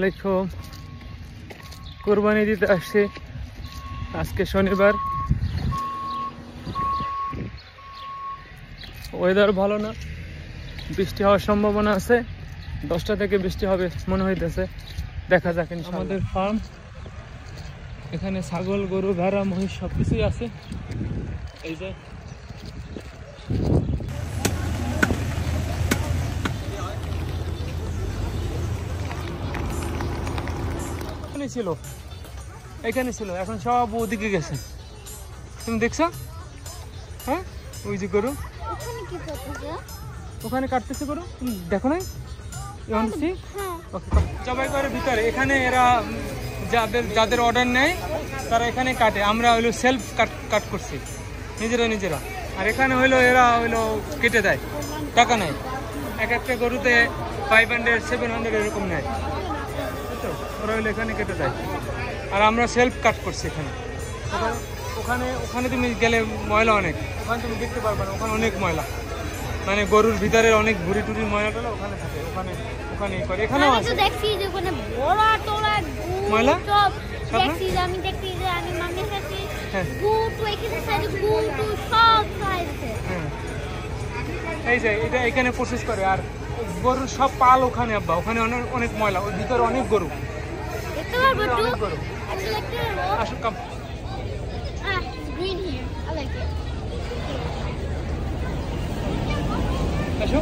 আলাইকুম। কুরবানি দিতে আসছি আজকে শনিবার। ওয়েদার ভালো না, বৃষ্টি হওয়ার সম্ভাবনা আছে। 10টা থেকে বৃষ্টি হবে মনে হইতেছে, দেখা যাক। আমাদের ফার্ম, এখানে ছাগল, গরু, ভেড়া, মহিষ সব কিছুই আছে। এই যে এখানে ছিল, এখন সব ওদিকে গেছে। তুমি দেখছো? হ্যাঁ, ওই যে গরু ওখানে কাটতেছে গরু, দেখো নাই? জবাই করে ভিতরে। এখানে এরা যাদের অর্ডার নেয় তারা এখানে কাটে। আমরা হইলো সেলফ কাট করছি নিজেরা। আর এখানে হইলো এরা হইলো কেটে দেয়, টাকা নেয়। এক একটা গরুতে 500 700 এরকম নেয়। ওরা হইলো এখানে কেটে দেয়, আর আমরা সেলফ কাট করছি এখানে। ওখানে তুমি গেলে ময়লা অনেক, ওখানে তুমি দেখতে পারবে না। ওখানে অনেক ময়লা, মানে গরুর ভিতরে অনেক ভুড়ি টুড়ির ময়লাটা ওখানে থাকে। ওখানে করে এখানেও আছে দেখছি যে ওখানে বড়া টোলা ময়লা দেখছি। আমি দেখছি যে আমি মামির কাছে গুটু এখানে সাইডে গুটু সব খাইছে। এই যে এটা এখানে প্রসেস করে। আর গরুর সব পাল ওখানে, আব্বা ওখানে অনেক ময়লা, ওর ভিতরে অনেক গরু। দেখতে পারবো একটু? আসো come. Green here, I like it. আসো,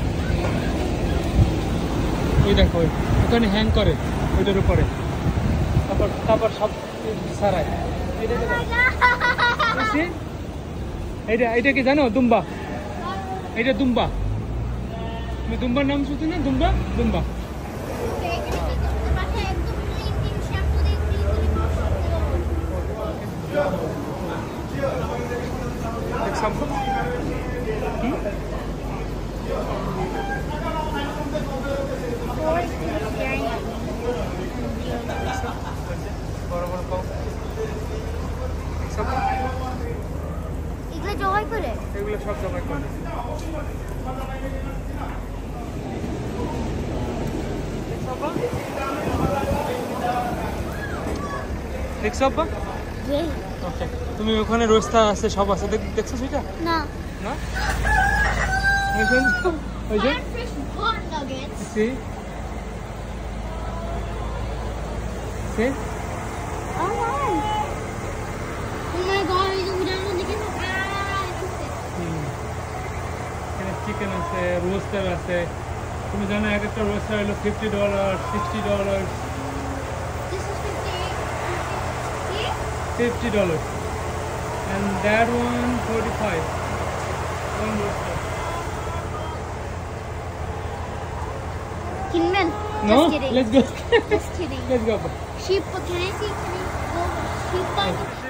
ওই দেখো ওখানে হ্যাং করে ওইটার উপরে, তারপর সব সারায়। এইটা কি জানো? দুম্বা। এইটা দুম্বা। তুমি দুম্বার নাম শুনছো না? দুম্বা। এগুলো সব জবাই করে। দেখছো আব্বা? ওকে, তুমি ওখানে রোস্তা আছে, সব আছে, দেখছো সেটা? না না, ওই যে See? See? Oh my god, এখানে চিকেন আছে, রোস্টার আছে। তুমি জানো এক একটা রোস্টার হলো $50, $60। $50 and that one 45. One roaster. Kinman. No, Just kidding. let's go. Just kidding. Let's go. Sheep, can I see? Can I go? Sheep.